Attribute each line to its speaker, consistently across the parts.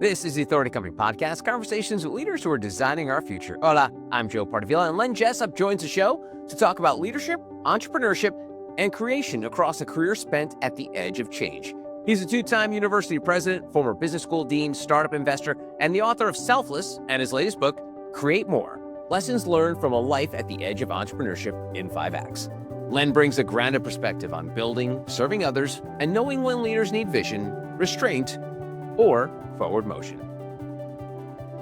Speaker 1: This is the Authority Company Podcast, conversations with leaders who are designing our future. Hola, I'm Joe Pardavila, and Len Jessup joins the show to talk about leadership, entrepreneurship, and creation across a career spent at the edge of change. He's a two-time university president, former business school dean, startup investor, and the author of Selfless and his latest book, Create More: Lessons Learned from a Life at the Edge of Entrepreneurship in 5 Acts. Len brings a grounded perspective on building, serving others, and knowing when leaders need vision, restraint, or forward motion.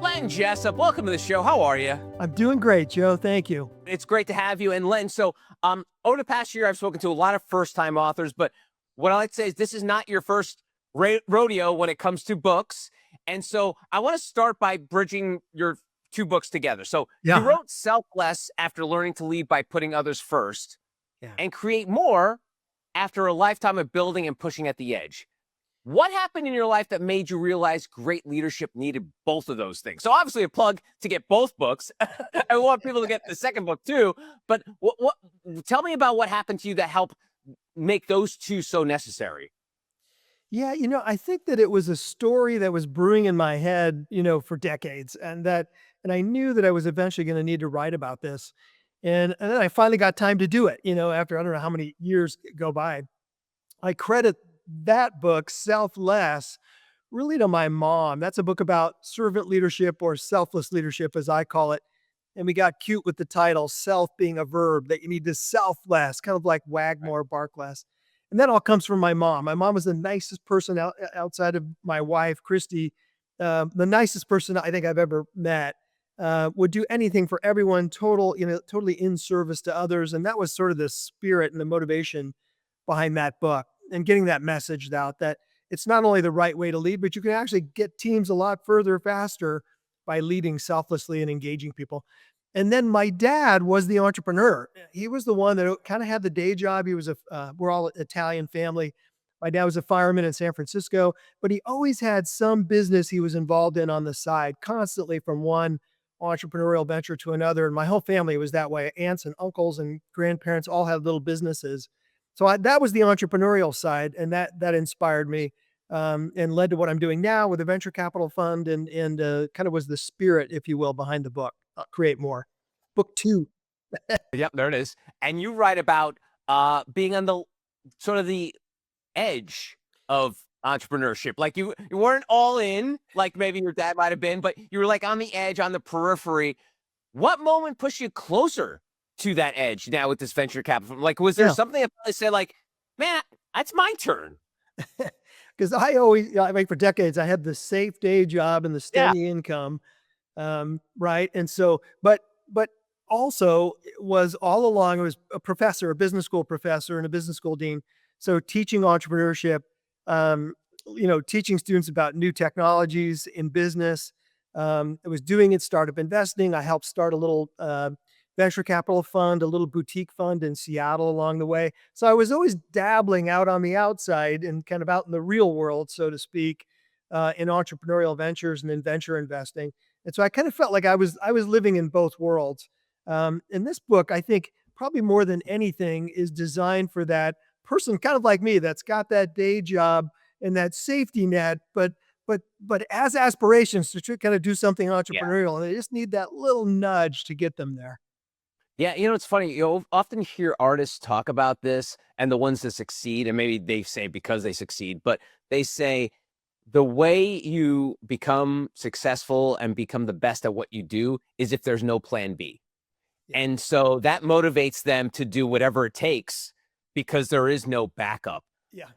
Speaker 1: Len Jessup, welcome to the show. How are you?
Speaker 2: I'm doing great, Joe. Thank you.
Speaker 1: It's great to have you. And Len, so over the past year, I've spoken to a lot of first-time authors, but what I like to say is this is not your first rodeo when it comes to books. And so I want to start by bridging your two books together. So you wrote Selfless after learning to lead by putting others first, and Create More after a lifetime of building and pushing at the edge. What happened in your life that made you realize great leadership needed both of those things? So obviously a plug to get both books. I want people to get the second book too, but tell me about what happened to you that helped make those two so necessary.
Speaker 2: Yeah, I think that it was a story that was brewing in my head, for decades, and I knew that I was eventually going to need to write about this. And then I finally got time to do it, after I don't know how many years go by. I credit that book, Selfless, really to my mom. That's a book about servant leadership, or selfless leadership, as I call it. And we got cute with the title, self being a verb, that you need to self less, kind of like wag more, bark less. And that all comes from my mom. My mom was the nicest person outside of my wife, Christy, the nicest person I think I've ever met. Would do anything for everyone, totally in service to others. And that was sort of the spirit and the motivation behind that book, and getting that message out that it's not only the right way to lead, but you can actually get teams a lot further faster by leading selflessly and engaging people. And then my dad was the entrepreneur. He was the one that kind of had the day job. He was we're all Italian family. My dad was a fireman in San Francisco, but he always had some business he was involved in on the side, constantly from one entrepreneurial venture to another. And my whole family was that way. Aunts and uncles and grandparents all had little businesses. So that was the entrepreneurial side, and that inspired me, and led to what I'm doing now with a venture capital fund, and kind of was the spirit, if you will, behind the book, Create More. Book 2.
Speaker 1: Yep, there it is. And you write about being on the sort of the edge of entrepreneurship. Like you weren't all in, like maybe your dad might have been, but you were like on the edge, on the periphery. What moment pushed you closer to that edge now with this venture capital? Like, was there something that said like, man, it's my turn?
Speaker 2: Because for decades, I had the safe day job and the steady income. Right. And so, but also was all along, I was a professor, a business school professor and a business school dean. So teaching entrepreneurship, teaching students about new technologies in business. I was doing it, startup investing. I helped start a little, venture capital fund, a little boutique fund in Seattle along the way. So I was always dabbling out on the outside and kind of out in the real world, so to speak, in entrepreneurial ventures and in venture investing. And so I kind of felt like I was living in both worlds. And this book, I think probably more than anything, is designed for that person kind of like me that's got that day job and that safety net, but as aspirations to kind of do something entrepreneurial. And they just need that little nudge to get them there.
Speaker 1: Yeah, it's funny. You'll often hear artists talk about this, and the ones that succeed, and maybe they say because they succeed, but they say the way you become successful and become the best at what you do is if there's no plan B. And so that motivates them to do whatever it takes because there is no backup.
Speaker 2: Yeah.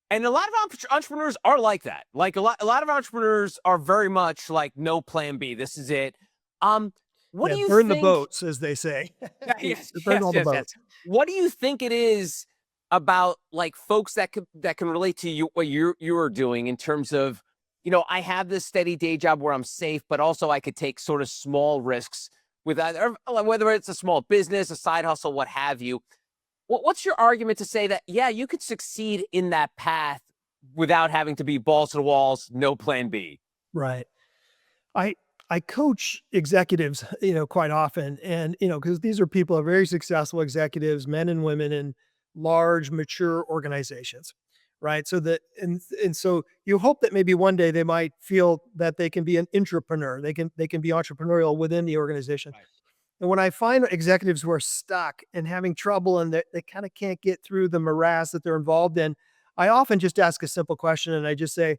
Speaker 1: And a lot of entrepreneurs are like that. Like a lot of entrepreneurs are very much like no plan B. This is it. What do you
Speaker 2: burn
Speaker 1: think?
Speaker 2: the boats, as they say.
Speaker 1: Burn all the boats. What do you think it is about like folks that can relate to you, what you are doing in terms of, I have this steady day job where I'm safe, but also I could take sort of small risks with either, whether it's a small business, a side hustle, what have you. What's your argument to say that, you could succeed in that path without having to be balls to the walls, no plan B?
Speaker 2: Right. I coach executives, quite often, and, because these are people are very successful executives, men and women in large, mature organizations, right? So that and so you hope that maybe one day they might feel that they can be an entrepreneur. They can be entrepreneurial within the organization.
Speaker 1: Right.
Speaker 2: And when I find executives who are stuck and having trouble and they kind of can't get through the morass that they're involved in, I often just ask a simple question and I just say,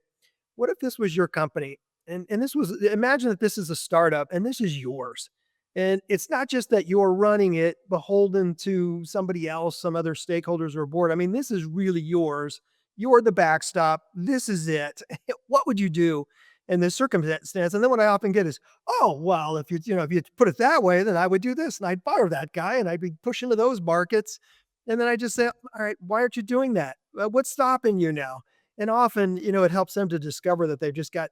Speaker 2: what if this was your company? And this was imagine that this is a startup and this is yours. And it's not just that you're running it beholden to somebody else, some other stakeholders or board. I mean, this is really yours. You're the backstop. This is it. What would you do in this circumstance? And then what I often get is, oh, well, if you put it that way, then I would do this and I'd fire that guy and I'd be pushing to those markets. And then I just say, all right, why aren't you doing that? What's stopping you now? And often, it helps them to discover that they've just got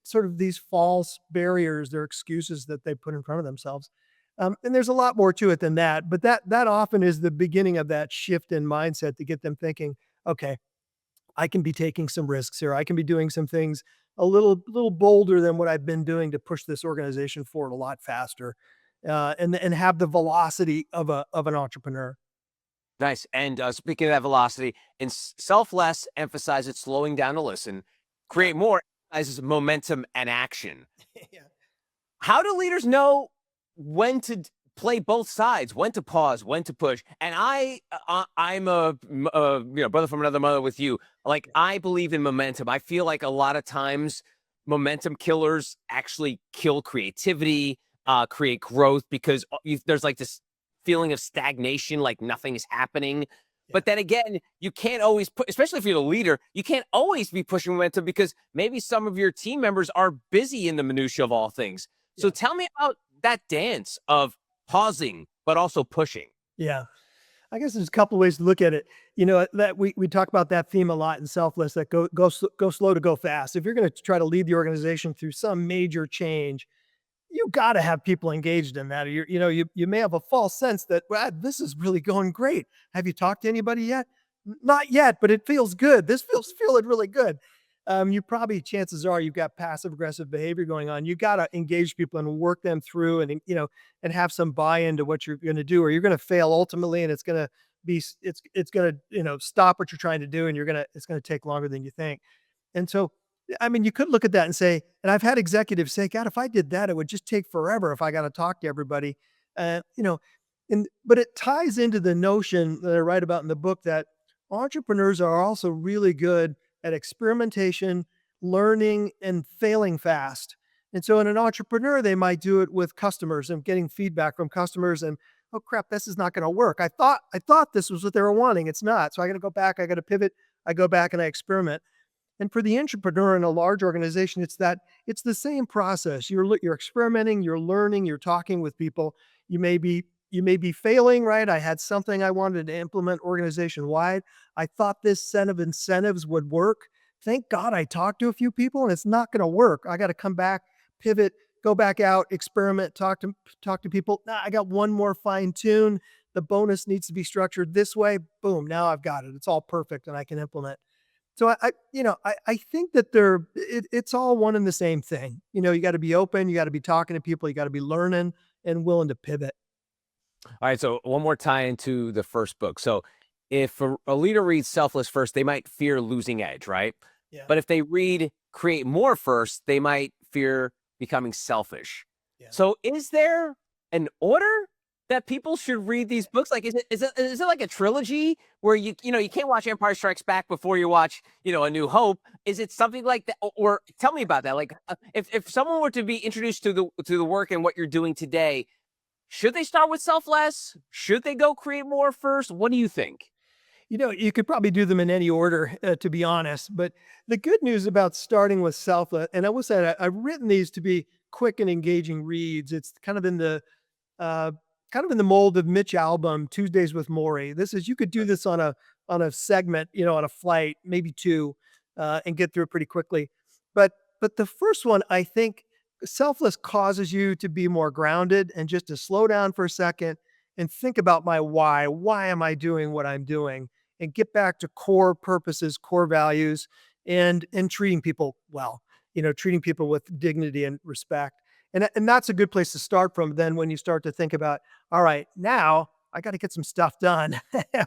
Speaker 2: sort of these false barriers, they're excuses that they put in front of themselves. And there's a lot more to it than that, but that often is the beginning of that shift in mindset to get them thinking, okay, I can be taking some risks here. I can be doing some things a little bolder than what I've been doing to push this organization forward a lot faster, and have the velocity of an entrepreneur.
Speaker 1: Nice. And speaking of that velocity, and selfless emphasizes slowing down to listen,
Speaker 2: Yeah.
Speaker 1: create more emphasizes momentum and action.
Speaker 2: Yeah.
Speaker 1: How do leaders know when to play both sides, when to pause, when to push? And I'm a brother from another mother with you. Like I believe in momentum. I feel like a lot of times momentum killers actually kill creativity, create growth because there's like this feeling of stagnation, like nothing is happening.
Speaker 2: Yeah.
Speaker 1: But then again, you can't always put, especially if you're the leader, you can't always be pushing momentum because maybe some of your team members are busy in the minutia of all things. So
Speaker 2: Yeah.
Speaker 1: tell me about that dance of pausing, but also pushing.
Speaker 2: Yeah. I guess there's a couple of ways to look at it. That we talk about that theme a lot in Selfless, that go slow to go fast. If you're going to try to lead the organization through some major change, you got to have people engaged in that. You may have a false sense that, well, this is really going great. Have you talked to anybody yet? Not yet, but it feels good. This feeling really good. You probably, chances are, you've got passive aggressive behavior going on. You got to engage people and work them through, and have some buy-in to what you're going to do, or you're going to fail ultimately, and it's going to it's going to stop what you're trying to do, and it's going to take longer than you think. And so, I mean, you could look at that and say, and I've had executives say, God, if I did that, it would just take forever if I got to talk to everybody. Uh, you know, but it ties into the notion that I write about in the book that entrepreneurs are also really good at experimentation, learning, and failing fast. And so in an entrepreneur, they might do it with customers and getting feedback from customers and, oh crap, this is not going to work. I thought this was what they were wanting. It's not. So I got to go back, I got to pivot, I go back and I experiment. And for the entrepreneur in a large organization, it's the same process. You're experimenting, you're learning, you're talking with people. You may be failing, right? I had something I wanted to implement organization wide. I thought this set of incentives would work. Thank God I talked to a few people and it's not going to work. I got to come back, pivot, go back out, experiment, talk to people. Nah, I got one more fine tune. The bonus needs to be structured this way. Boom, now I've got it. It's all perfect and I can implement. So I think that it's all one and the same thing. You got to be open, you got to be talking to people, you got to be learning and willing to pivot.
Speaker 1: All right. So one more tie into the first book. So if a leader reads Selfless first, they might fear losing edge, right?
Speaker 2: Yeah.
Speaker 1: But if they read Create More first, they might fear becoming selfish.
Speaker 2: Yeah.
Speaker 1: So is there an order that people should read these books? Like, is it like a trilogy where you can't watch Empire Strikes Back before you watch A New Hope? Is it something like that? Or tell me about that. Like, if someone were to be introduced to the work and what you're doing today, should they start with Selfless? Should they go Create More first? What do you think?
Speaker 2: You could probably do them in any order, to be honest. But the good news about starting with Selfless, and I will say I've written these to be quick and engaging reads. It's uh, kind of in the mold of Mitch Albom, Tuesdays with Maury. This is, you could do this on a segment, on a flight, maybe two, and get through it pretty quickly. But the first one, I think, Selfless causes you to be more grounded and just to slow down for a second and think about my why. Why am I doing what I'm doing? And get back to core purposes, core values, and treating people well. Treating people with dignity and respect. And that's a good place to start from. Then when you start to think about, all right, now I got to get some stuff done.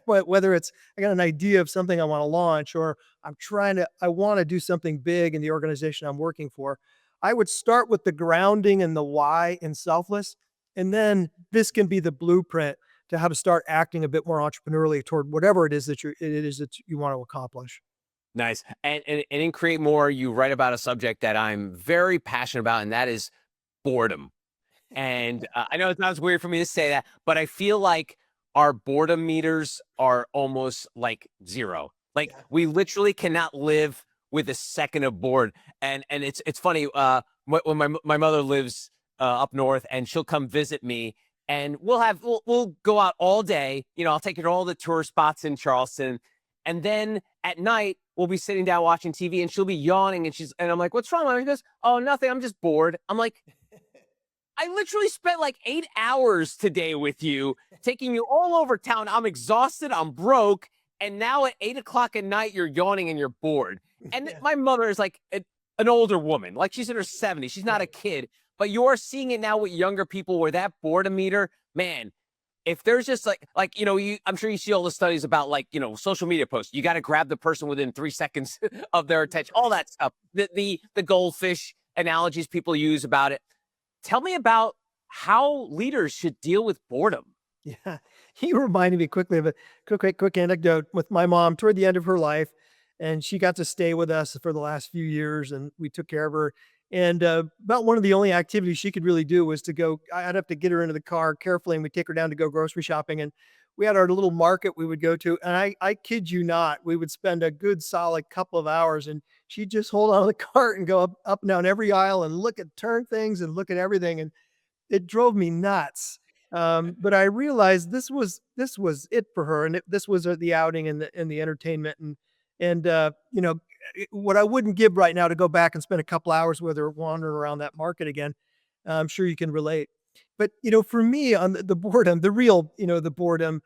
Speaker 2: Whether it's I got an idea of something I want to launch, or I want to do something big in the organization I'm working for. I would start with the grounding and the why and selfless. And then this can be the blueprint to how to start acting a bit more entrepreneurially toward whatever it is that you want to accomplish.
Speaker 1: Nice. And in Create More, you write about a subject that I'm very passionate about, and that is boredom. And I know it sounds weird for me to say that, but I feel like our boredom meters are almost like zero. Like
Speaker 2: Yeah.
Speaker 1: we literally cannot live with a second of bored. And it's funny. When my mother lives up north, and she'll come visit me, and we'll go out all day. You know, I'll take her to all the tourist spots in Charleston, and then at night we'll be sitting down watching TV, and she'll be yawning, and I'm like, "What's wrong, Mom?" She goes, "Oh, nothing. I'm just bored." I'm like, I literally spent like 8 hours today with you, taking you all over town. I'm exhausted. I'm broke. And now at 8 o'clock at night, you're yawning and you're bored. And
Speaker 2: Yeah.
Speaker 1: my mother is like an older woman, like she's in her 70s. She's not a
Speaker 2: Right.
Speaker 1: kid, but you're seeing it now with younger people where that boredom meter, man, if there's just I'm sure you see all the studies about social media posts. You got to grab the person within 3 seconds of their attention, all that stuff. The goldfish analogies people use about it. Tell me about how leaders should deal with boredom.
Speaker 2: Yeah. You reminded me quickly of a quick anecdote with my mom toward the end of her life. And she got to stay with us for the last few years, and we took care of her. And about one of the only activities she could really do was to go. I'd have to get her into the car carefully, and we'd take her down to go grocery shopping. And we had our little market we would go to. And I kid you not, we would spend a good solid couple of hours, and she'd just hold on to the cart and go up and down every aisle and turn things and look at everything. And it drove me nuts. But I realized this was it for her, and this was the outing and the entertainment, what I wouldn't give right now to go back and spend a couple hours with her wandering around that market again. I'm sure you can relate. But for me, on the boredom, the real the boredom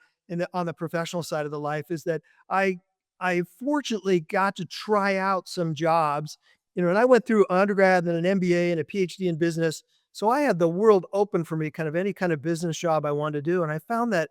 Speaker 2: on the professional side of the life is that I I fortunately got to try out some jobs, and I went through undergrad, then an MBA and a PhD in business. So I had the world open for me, kind of any kind of business job I wanted to do. And I found that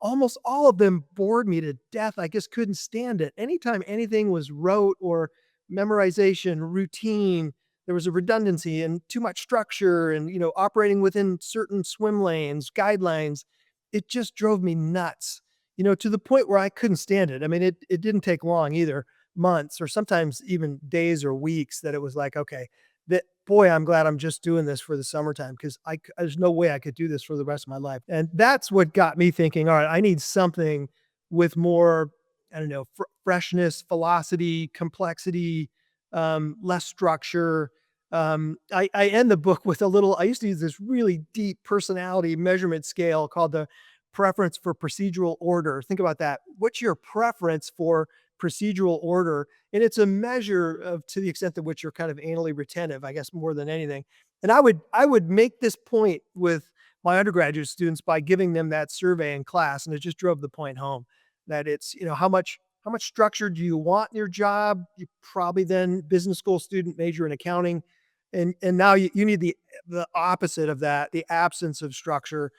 Speaker 2: almost all of them bored me to death. I just couldn't stand it. Anytime anything was rote or memorization, routine, there was a redundancy and too much structure and, operating within certain swim lanes, guidelines. It just drove me nuts, to the point where I couldn't stand it. I mean, it didn't take long either, months or sometimes even days or weeks that it was like, okay, that boy, I'm glad I'm just doing this for the summertime because there's no way I could do this for the rest of my life. And that's what got me thinking, all right, I need something with more, I don't know, freshness, velocity, complexity, less structure. I end the book with I used to use this really deep personality measurement scale called the preference for procedural order. Think about that. What's your preference for procedural order? And it's a measure of to the extent to which you're kind of anally retentive, I guess, more than anything. And I would make this point with my undergraduate students by giving them that survey in class, and it just drove the point home that it's how much structure do you want in your job? You probably then business school student major in accounting, and now you need the opposite of that, the absence of structure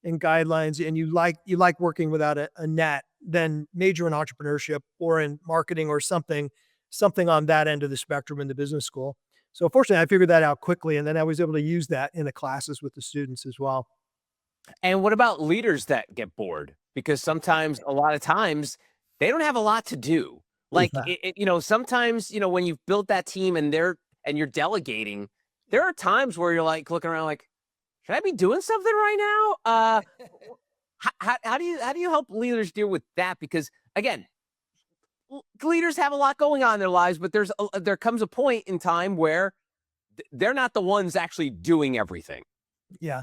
Speaker 2: and guidelines, and you like working without a net, then major in entrepreneurship or in marketing or something on that end of the spectrum in the business school. So fortunately, I figured that out quickly, and then I was able to use that in the classes with the students as well.
Speaker 1: And what about leaders that get bored? Because a lot of times, they don't have a lot to do. Like,
Speaker 2: Yeah.
Speaker 1: sometimes, when you've built that team and you're delegating, there are times where you're like looking around like, should I be doing something right now? How do you help leaders deal with that? Because again, leaders have a lot going on in their lives, but there comes a point in time where they're not the ones actually doing everything.
Speaker 2: Yeah.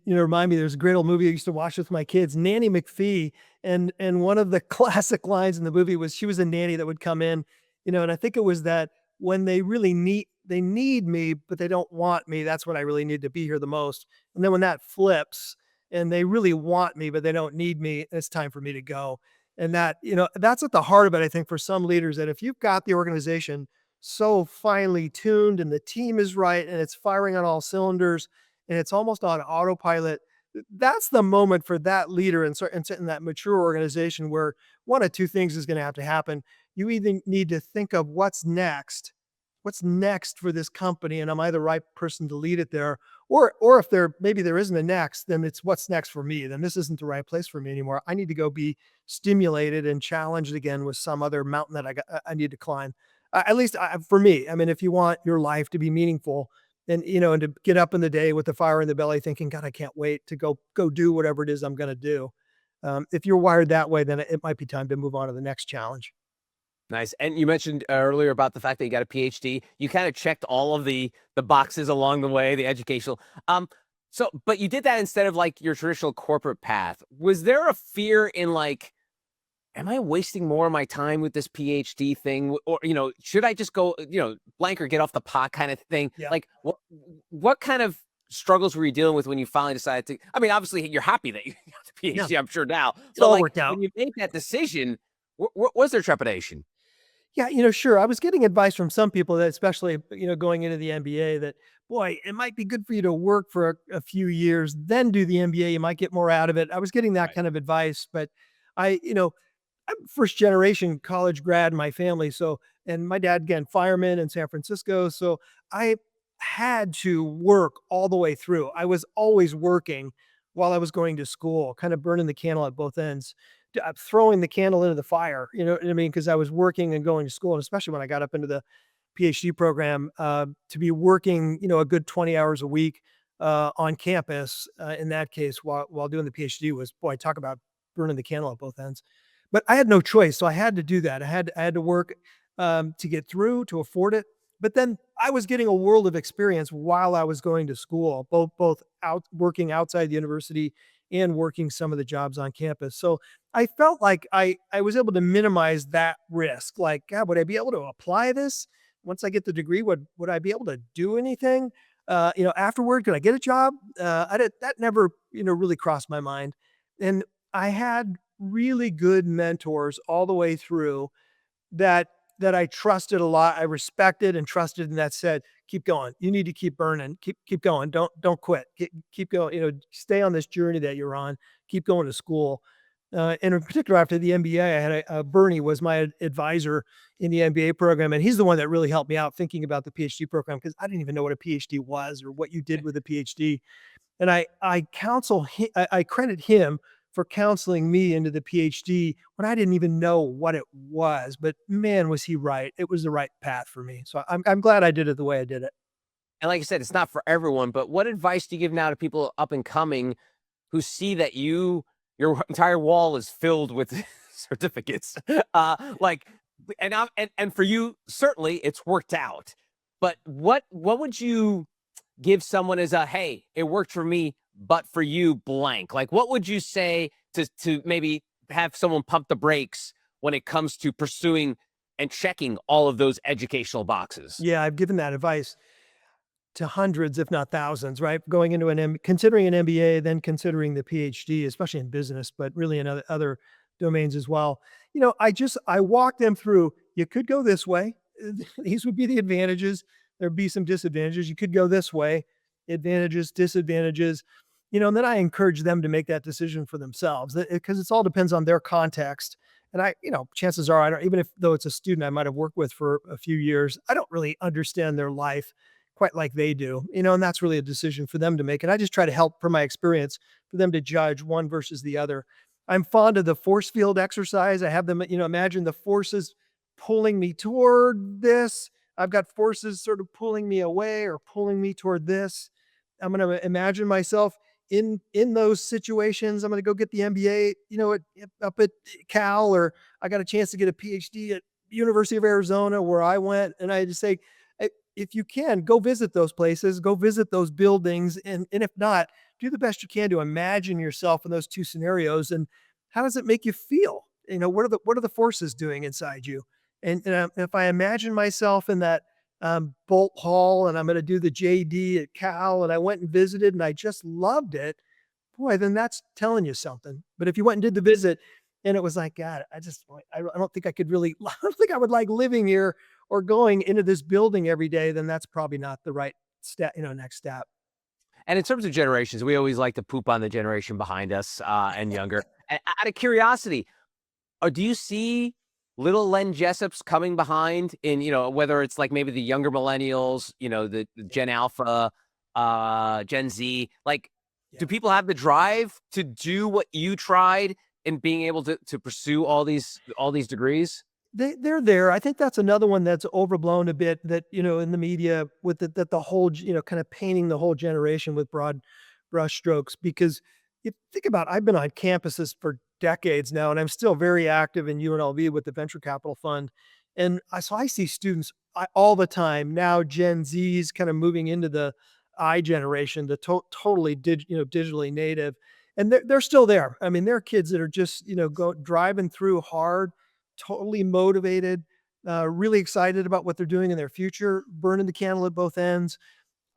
Speaker 2: Remind me, there's a great old movie I used to watch with my kids, Nanny McPhee. And one of the classic lines in the movie was she was a nanny that would come in, and I think it was that when they need me, but they don't want me, that's when I really need to be here the most. And then when that flips and they really want me, but they don't need me, it's time for me to go. And that's at the heart of it, I think, for some leaders, that if you've got the organization so finely tuned and the team is right and it's firing on all cylinders and it's almost on autopilot, That's the moment for that leader in that mature organization where one of two things is going to have to happen. You either need to think of what's next for this company, and am I the right person to lead it there? Or if maybe there isn't a next, then it's what's next for me. Then this isn't the right place for me anymore. I need to go be stimulated and challenged again with some other mountain that I need to climb. At least for me, I mean, if you want your life to be meaningful, and and to get up in the day with the fire in the belly, thinking, God, I can't wait to go do whatever it is I'm going to do. If you're wired that way, then it might be time to move on to the next challenge.
Speaker 1: Nice. And you mentioned earlier about the fact that you got a PhD. You kind of checked all of the boxes along the way, the educational. But you did that instead of like your traditional corporate path. Was there a fear in like, am I wasting more of my time with this PhD thing? Or, should I just go, blank or get off the pot kind of thing?
Speaker 2: Yeah.
Speaker 1: Like what kind of struggles were you dealing with when you finally decided to, I mean, obviously you're happy that you got the
Speaker 2: Yeah.
Speaker 1: PhD, I'm sure now,
Speaker 2: It
Speaker 1: but
Speaker 2: all
Speaker 1: like
Speaker 2: worked out.
Speaker 1: when you made that decision, was there trepidation?
Speaker 2: Yeah, sure. I was getting advice from some people that, especially, going into the MBA, that boy, it might be good for you to work for a few years, then do the MBA. You might get more out of it. I was getting that
Speaker 1: Right.
Speaker 2: kind of advice, but I'm first generation college grad in my family. So, and my dad, again, fireman in San Francisco. So I had to work all the way through. I was always working while I was going to school, kind of burning the candle at both ends, throwing the candle into the fire. You know what I mean? Because I was working and going to school, and especially when I got up into the PhD program, to be working, a good 20 hours a week on campus. In that case, while doing the PhD was, boy, talk about burning the candle at both ends. But I had no choice, so I had to do that. I had to work to get through, to afford it. But then I was getting a world of experience while I was going to school, both out working outside the university and working some of the jobs on campus. So I felt like I was able to minimize that risk. Like, God, would I be able to apply this once I get the degree? Would I be able to do anything? Afterward, could I get a job? That never, really crossed my mind. And I had really good mentors all the way through that I trusted a lot. I respected and trusted, and that said, "Keep going. You need to keep burning. Keep going. Don't quit. Keep going. Stay on this journey that you're on. Keep going to school." And in particular, after the MBA, I had Bernie was my advisor in the MBA program, and he's the one that really helped me out thinking about the PhD program because I didn't even know what a PhD was or what you did with a PhD. And I credit him for counseling me into the PhD when I didn't even know what it was. But man, was he right. It was the right path for me. So I'm glad I did it the way I did it.
Speaker 1: And like I said, it's not for everyone, but what advice do you give now to people up and coming who see that your entire wall is filled with certificates? Like, and for you, certainly it's worked out. But what would you give someone as a, hey, it worked for me, but for you, blank? Like, what would you say to maybe have someone pump the brakes when it comes to pursuing and checking all of those educational boxes?
Speaker 2: Yeah, I've given that advice to hundreds, if not thousands, right? Going into considering an MBA, then considering the PhD, especially in business, but really in other domains as well. I walk them through. You could go this way. These would be the advantages. There'd be some disadvantages. You could go this way. Advantages, disadvantages. And then I encourage them to make that decision for themselves because it all depends on their context. And chances are, I don't, even if though it's a student I might have worked with for a few years, I don't really understand their life quite like they do, and that's really a decision for them to make. And I just try to help from my experience for them to judge one versus the other. I'm fond of the force field exercise. I have them, imagine the forces pulling me toward this. I've got forces sort of pulling me away or pulling me toward this. I'm going to imagine myself in those situations. I'm going to go get the MBA, up at Cal, or I got a chance to get a PhD at University of Arizona where I went, and I just say, if you can, go visit those places, go visit those buildings, and if not, do the best you can to imagine yourself in those two scenarios. And how does it make you feel? What are the forces doing inside you? And if I imagine myself in that Bolt Hall, and I'm going to do the JD at Cal, and I went and visited, and I just loved it, boy, then that's telling you something. But if you went and did the visit, and it was like, God, I don't think I could really, I don't think I would like living here or going into this building every day, then that's probably not the right step, next step.
Speaker 1: And in terms of generations, we always like to poop on the generation behind us and younger. Out of curiosity, do you see little Len Jessups coming behind in, whether it's like maybe the younger millennials, the Gen Alpha, Gen Z, like,
Speaker 2: Yeah.
Speaker 1: do people have the drive to do what you tried in being able to pursue all these degrees?
Speaker 2: They're there. I think that's another one that's overblown a bit that, in the media with that the whole, kind of painting the whole generation with broad brush strokes. Because you think about, I've been on campuses for decades now, and I'm still very active in UNLV with the venture capital fund. And so I see students all the time now, Gen Zs kind of moving into the I generation, the totally digitally native. And they're still there. I mean, they're kids that are just, go driving through hard, totally motivated, really excited about what they're doing in their future, burning the candle at both ends.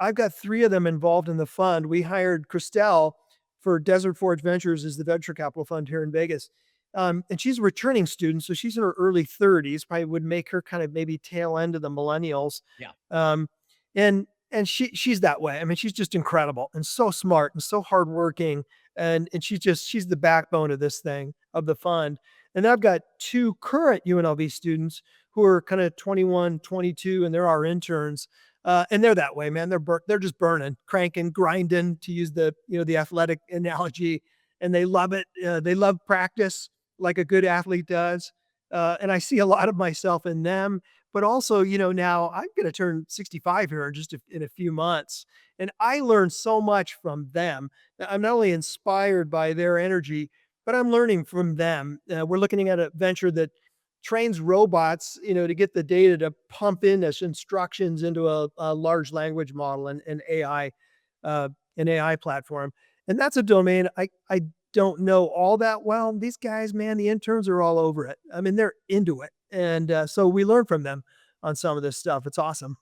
Speaker 2: I've got 3 of them involved in the fund. We hired Christelle for Desert Forge Ventures is the venture capital fund here in Vegas. And she's a returning student, so she's in her early 30s, probably would make her kind of maybe tail end of the millennials.
Speaker 1: Yeah.
Speaker 2: Um, and she's that way. I mean, she's just incredible and so smart and so hardworking. And she's the backbone of this thing, of the fund. And I've got 2 current UNLV students who are kind of 21, 22, and they're our interns. And they're that way, man. They're just burning, cranking, grinding, to use the athletic analogy, and they love it. They love practice like a good athlete does. And I see a lot of myself in them. But also, now I'm going to turn 65 here in a few months, and I learned so much from them. I'm not only inspired by their energy, but I'm learning from them. We're looking at a venture that trains robots, to get the data to pump in as instructions into a large language model and an AI platform. And that's a domain I don't know all that well. These guys, man, the interns are all over it. I mean, they're into it. And so we learn from them on some of this stuff. It's awesome.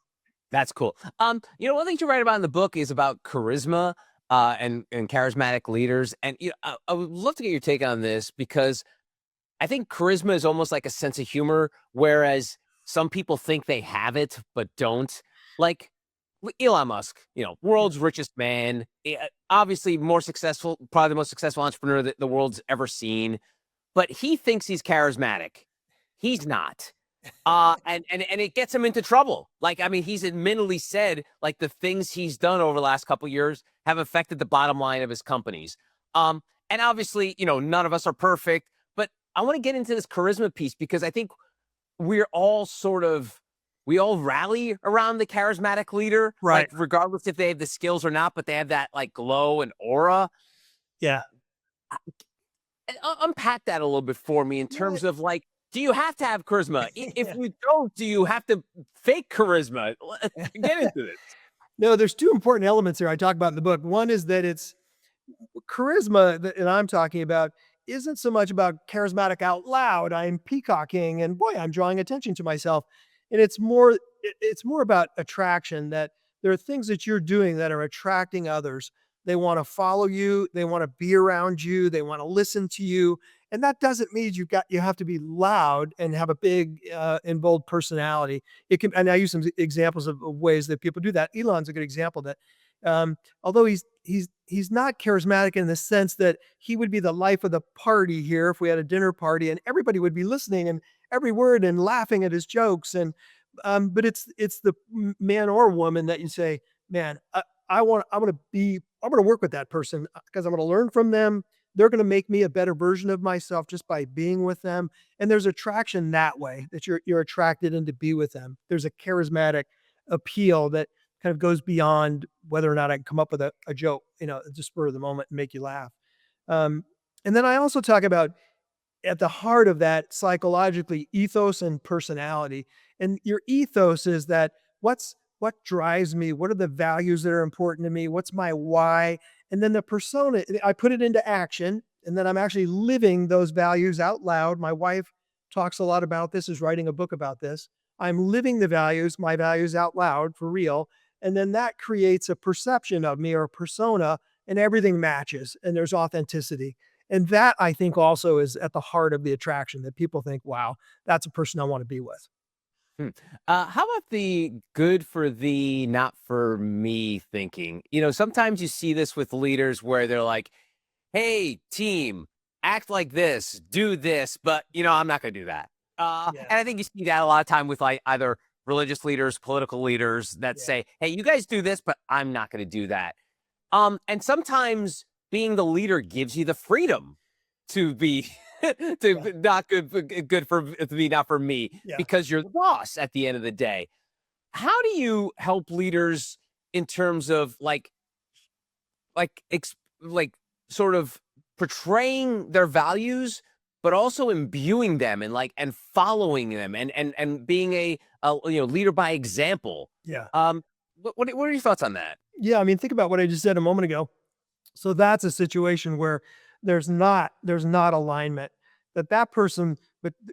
Speaker 1: That's cool. One thing you write about in the book is about charisma and charismatic leaders. And I would love to get your take on this, because I think charisma is almost like a sense of humor, whereas some people think they have it but don't. Like Elon Musk, world's richest man, obviously more successful, probably the most successful entrepreneur that the world's ever seen, but he thinks he's charismatic. He's not. And it gets him into trouble. Like, I mean, he's admittedly said, like, the things he's done over the last couple of years have affected the bottom line of his companies. And obviously, none of us are perfect, but I want to get into this charisma piece, because I think we're all we all rally around the charismatic leader,
Speaker 2: Right.
Speaker 1: like, regardless if they have the skills or not, but they have that like glow and aura.
Speaker 2: Yeah.
Speaker 1: Unpack that a little bit for me in
Speaker 2: Yeah.
Speaker 1: terms of, like, do you have to have charisma? If
Speaker 2: Yeah.
Speaker 1: you don't, do you have to fake charisma? Get into this.
Speaker 2: No, there's 2 important elements here I talk about in the book. One is that it's charisma that I'm talking about isn't so much about charismatic out loud. I'm peacocking and boy, I'm drawing attention to myself. And it's more about attraction, that there are things that you're doing that are attracting others. They want to follow you, they want to be around you, they want to listen to you. And that doesn't mean you have to be loud and have a big and bold personality. And I use some examples of ways that people do that. Elon's a good example that although he's not charismatic in the sense that he would be the life of the party here if we had a dinner party and everybody would be listening and every word and laughing at his jokes. And but it's the man or woman that you say, man, I'm going to work with that person because I'm going to learn from them. They're going to make me a better version of myself just by being with them. And there's attraction that way, that you're attracted in to be with them. There's a charismatic appeal that kind of goes beyond whether or not I can come up with a joke, at the spur of the moment and make you laugh. And then I also talk about, at the heart of that, psychologically, ethos and personality. And your ethos is that what drives me? What are the values that are important to me? What's my why? And then the persona, I put it into action, and then I'm actually living those values out loud. My wife talks a lot about this, is writing a book about this. I'm living my values out loud for real. And then that creates a perception of me, or a persona, and everything matches and there's authenticity. And that, I think, also is at the heart of the attraction, that people think, wow, that's a person I want to be with.
Speaker 1: Hmm. How about the good for thee, not for me thinking? Sometimes you see this with leaders where they're like, hey, team, act like this, do this, but I'm not going to do that.
Speaker 2: Yeah.
Speaker 1: And I think you see that a lot of time with like either religious leaders, political leaders that
Speaker 2: Yeah.
Speaker 1: say, hey, you guys do this, but I'm not going to do that. And sometimes being the leader gives you the freedom to be
Speaker 2: Yeah.
Speaker 1: not good for me, not for me,
Speaker 2: Yeah.
Speaker 1: because you're the boss at the end of the day. How do you help leaders in terms of like like sort of portraying their values, but also imbuing them and and following them and being a leader by example?
Speaker 2: Yeah.
Speaker 1: What are your thoughts on that?
Speaker 2: Yeah. I mean, think about what I just said a moment ago. So that's a situation where there's not alignment. That person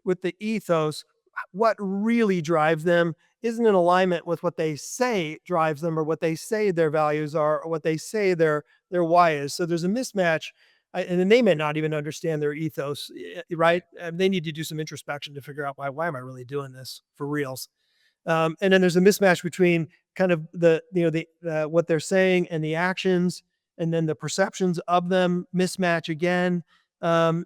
Speaker 2: with the ethos, what really drives them isn't in alignment with what they say drives them or what they say their values are or what they say their why is. So there's a mismatch. And then they may not even understand their ethos, right? And they need to do some introspection to figure out why am I really doing this for reals? And then there's a mismatch between kind of what they're saying and the actions, and then the perceptions of them mismatch again. And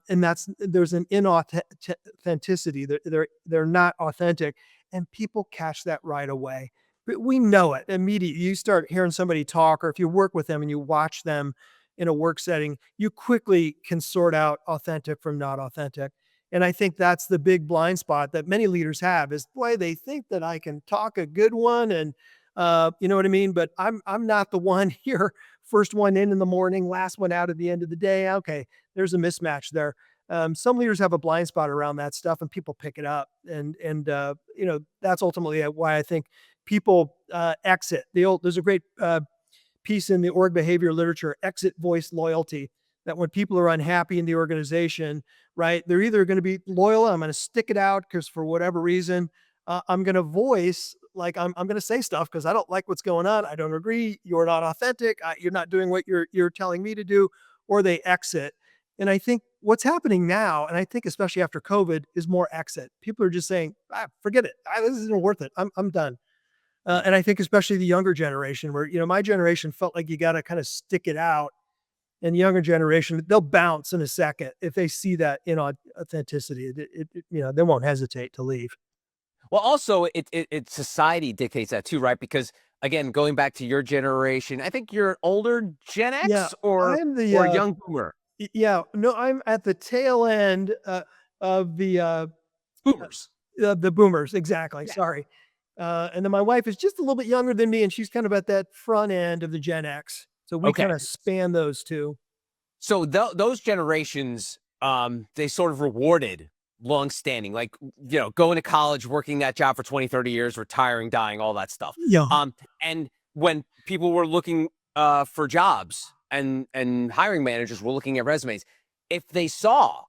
Speaker 2: there's an inauthenticity. They're not authentic, and people catch that right away. But we know it immediately. You start hearing somebody talk, or if you work with them and you watch them in a work setting, you quickly can sort out authentic from not authentic. And I think that's the big blind spot that many leaders have is, boy, they think that I can talk a good one and, you know what I mean? But I'm not the one here, first one in the morning, last one out at the end of the day. Okay, there's a mismatch there. Some leaders have a blind spot around that stuff, and people pick it up, and that's ultimately why I think people exit. There's a great piece in the org behavior literature, exit voice loyalty, that when people are unhappy in the organization, right, they're either going to be loyal, I'm going to stick it out because for whatever reason, I'm going to voice, like I'm going to say stuff because I don't like what's going on. I don't agree. You're not authentic. You're not doing what you're telling me to do, or they exit. And I think what's happening now, and I think especially after COVID, is more exit. People are just saying, forget it. This isn't worth it. I'm done. And I think especially the younger generation where, my generation felt like you got to kind of stick it out, and the younger generation, they'll bounce in a second if they see that authenticity. They won't hesitate to leave.
Speaker 1: Well, also, it society dictates that too, right? Because again, going back to your generation, I think you're an older Gen
Speaker 2: Yeah,
Speaker 1: X or
Speaker 2: I'm
Speaker 1: or a young boomer.
Speaker 2: yeah, no, I'm at the tail end of
Speaker 1: Boomers.
Speaker 2: the boomers. Exactly.
Speaker 1: Yeah.
Speaker 2: Sorry. And then my wife is just a little bit younger than me, and she's kind of at that front end of the Gen X. So we
Speaker 1: Okay.
Speaker 2: kind of span those two.
Speaker 1: So those generations, they sort of rewarded long standing, like, going to college, working that job for 20, 30 years, retiring, dying, all that stuff.
Speaker 2: Yeah.
Speaker 1: And when people were looking for jobs and hiring managers were looking at resumes, if they saw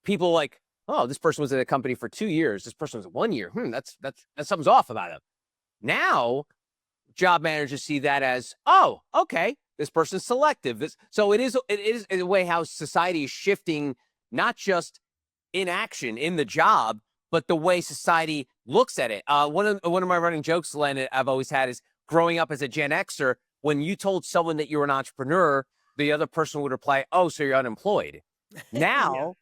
Speaker 1: people like, oh, this person was at a company for 2 years, this person was at 1 year, that's something's off about them. Now job managers see that as, oh, okay, this person's selective. So it is in a way how society is shifting, not just in action in the job, but the way society looks at it. One of my running jokes, Len, I've always had is growing up as a Gen Xer. When you told someone that you were an entrepreneur, the other person would reply, "Oh, so you're unemployed."
Speaker 2: Yeah.
Speaker 1: Now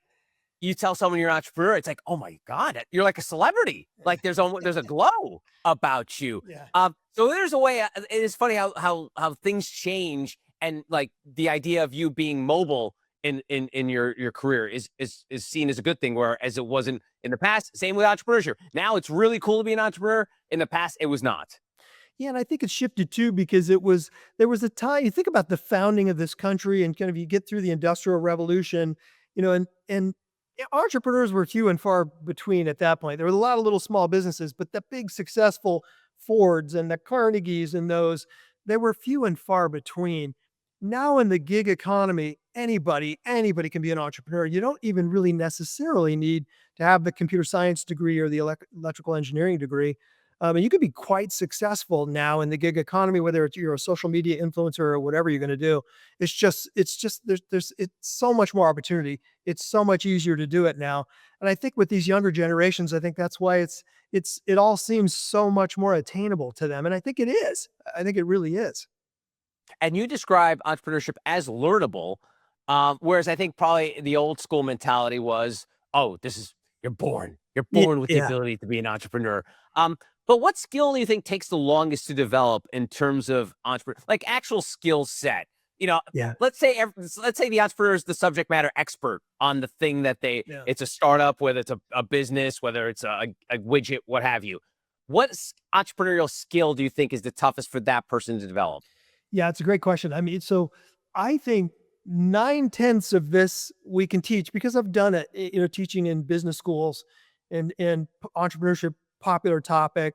Speaker 1: you tell someone you're an entrepreneur, it's like, oh my God, you're like a celebrity. Like there's a glow about you.
Speaker 2: Yeah.
Speaker 1: So there's a way. It is funny how things change, and like the idea of you being mobile in your career is seen as a good thing, whereas it wasn't in the past. Same with entrepreneurship. Now it's really cool to be an entrepreneur. In the past, it was not.
Speaker 2: Yeah, and I think it shifted too because there was a time. You think about the founding of this country and kind of you get through the Industrial Revolution, and entrepreneurs were few and far between at that point. There were a lot of little small businesses, but the big successful Fords and the Carnegies and those, they were few and far between. Now in the gig economy, anybody can be an entrepreneur. You don't even really necessarily need to have the computer science degree or the electrical engineering degree. And you could be quite successful now in the gig economy, whether you're a social media influencer or whatever you're going to do. It's just it's so much more opportunity. It's so much easier to do it now. And I think with these younger generations, I think that's why it all seems so much more attainable to them. And I think it is. I think it really is.
Speaker 1: And you describe entrepreneurship as learnable, whereas I think probably the old school mentality was, oh, this is you're born. You're born with the
Speaker 2: Yeah.
Speaker 1: ability to be an entrepreneur. But what skill do you think takes the longest to develop in terms of entrepreneur, like actual skill set? You know,
Speaker 2: Yeah.
Speaker 1: let's say the entrepreneur is the subject matter expert on the thing that
Speaker 2: Yeah.
Speaker 1: it's a startup, whether it's a business, whether it's a widget, what have you. What entrepreneurial skill do you think is the toughest for that person to develop?
Speaker 2: Yeah, it's a great question. I mean, so I think 9/10 of this we can teach because I've done it, teaching in business schools and entrepreneurship, popular topic.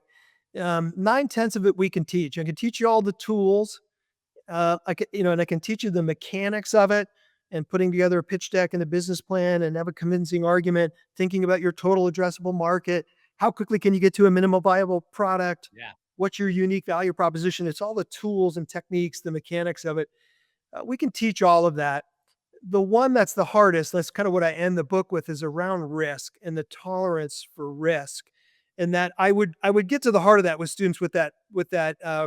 Speaker 2: 9/10 of it we can teach. I can teach you all the tools. And I can teach you the mechanics of it and putting together a pitch deck and a business plan and have a convincing argument, thinking about your total addressable market. How quickly can you get to a minimum viable product?
Speaker 1: Yeah.
Speaker 2: What's your unique value proposition? It's all the tools and techniques, the mechanics of it. We can teach all of that. The one that's the hardest, that's kind of what I end the book with, is around risk and the tolerance for risk. And that I would get to the heart of that with students with that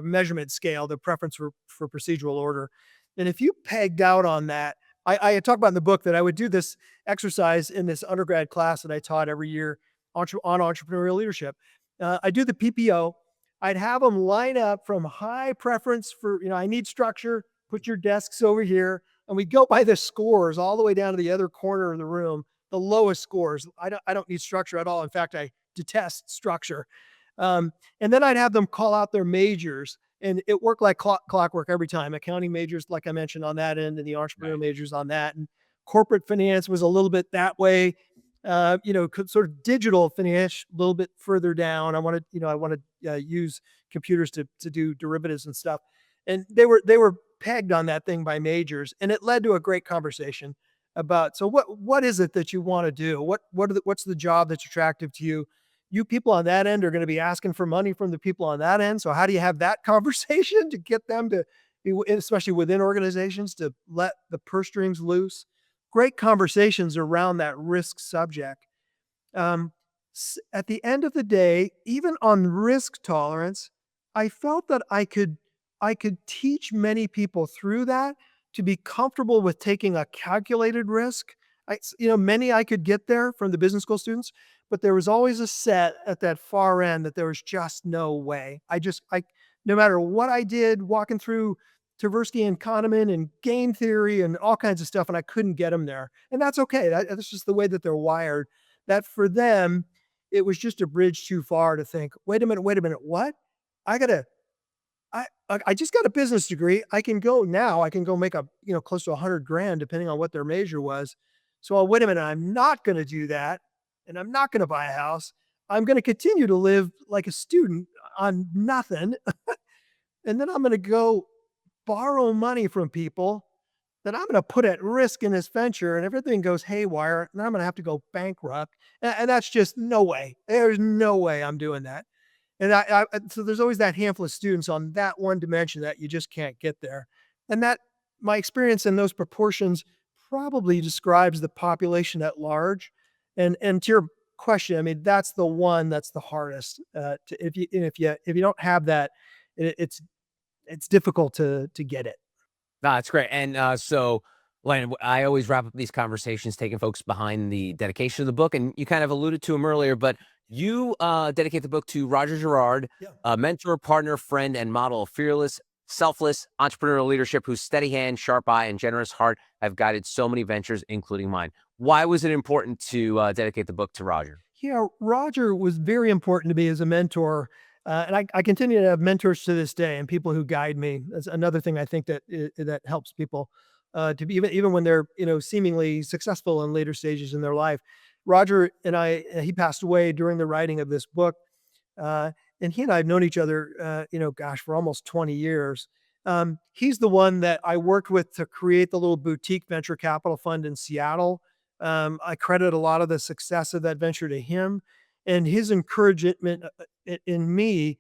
Speaker 2: measurement scale, the preference for procedural order. And if you pegged out on that, I talk about in the book that I would do this exercise in this undergrad class that I taught every year on entrepreneurial leadership. I do the PPO. I'd have them line up from high preference for, I need structure, put your desks over here. And we go by the scores all the way down to the other corner of the room, the lowest scores. I don't need structure at all. In fact, I detest structure. And then I'd have them call out their majors, and it worked like clockwork every time. Accounting majors, like I mentioned, on that end, and the entrepreneurial
Speaker 1: Right.
Speaker 2: majors on that. And corporate finance was a little bit that way. Sort of digital finance a little bit further down. I wanted use computers to do derivatives and stuff, and they were pegged on that thing by majors, and it led to a great conversation about, so what is it that you want to do? What's the job that's attractive to you? You people on that end are going to be asking for money from the people on that end. So how do you have that conversation to get them to be, especially within organizations, to let the purse strings loose? Great conversations around that risk subject. Um, at the end of the day, even on risk tolerance, I felt that I could teach many people through that to be comfortable with taking a calculated risk. Many I could get there from the business school students, but there was always a set at that far end that there was just no way. No matter what I did, walking through Tversky and Kahneman and game theory and all kinds of stuff, and I couldn't get them there. And that's okay. That's just the way that they're wired. That for them, it was just a bridge too far to think, wait a minute, what? I gotta, I just got a business degree. I can go make close to 100 grand, depending on what their major was. So, wait a minute, I'm not going to do that. And I'm not going to buy a house. I'm going to continue to live like a student on nothing. And then I'm going to go borrow money from people that I'm going to put at risk in this venture, and everything goes haywire, and I'm going to have to go bankrupt. And that's just no way. There's no way I'm doing that. And so there's always that handful of students on that one dimension that you just can't get there. And that my experience in those proportions probably describes the population at large. And to your question, I mean, that's the one that's the hardest. If you don't have that, it's difficult to get it.
Speaker 1: No, that's great. And so, Len, I always wrap up these conversations taking folks behind the dedication of the book, and you kind of alluded to him earlier, but you dedicate the book to Roger Gerard,
Speaker 2: Yeah.
Speaker 1: a mentor, partner, friend, and model of fearless, selfless entrepreneurial leadership whose steady hand, sharp eye, and generous heart have guided so many ventures, including mine. Why was it important to dedicate the book to Roger?
Speaker 2: Yeah, Roger was very important to me as a mentor. And I continue to have mentors to this day and people who guide me. That's another thing I think that helps people to be, even when they're seemingly successful in later stages in their life. Roger and he passed away during the writing of this book, and he and I have known each other, gosh, for almost 20 years. He's the one that I worked with to create the little boutique venture capital fund in Seattle. I credit a lot of the success of that venture to him. and his encouragement in me,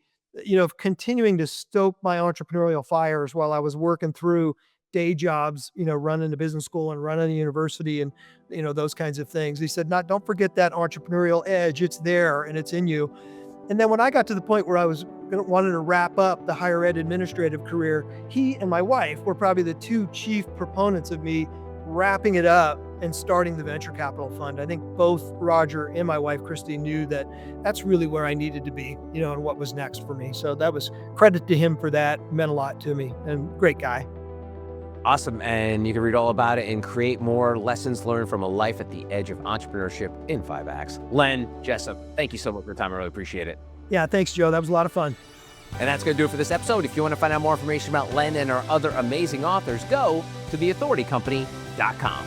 Speaker 2: of continuing to stoke my entrepreneurial fires while I was working through day jobs, running a business school and running a university and, those kinds of things. He said, "Not, don't forget that entrepreneurial edge. It's there and it's in you." And then when I got to the point where I was wanted to wrap up the higher ed administrative career, he and my wife were probably the two chief proponents of me wrapping it up and starting the venture capital fund. I think both Roger and my wife, Christy, knew that that's really where I needed to be, and what was next for me. So that was credit to him for that. Meant a lot to me, and great guy.
Speaker 1: Awesome. And you can read all about it and create more lessons learned from a life at the edge of entrepreneurship in 5 acts. Len Jessup, thank you so much for your time. I really appreciate it.
Speaker 2: Yeah, thanks, Joe. That was a lot of fun.
Speaker 1: And that's going to do it for this episode. If you want to find out more information about Len and our other amazing authors, go to theauthoritycompany.com.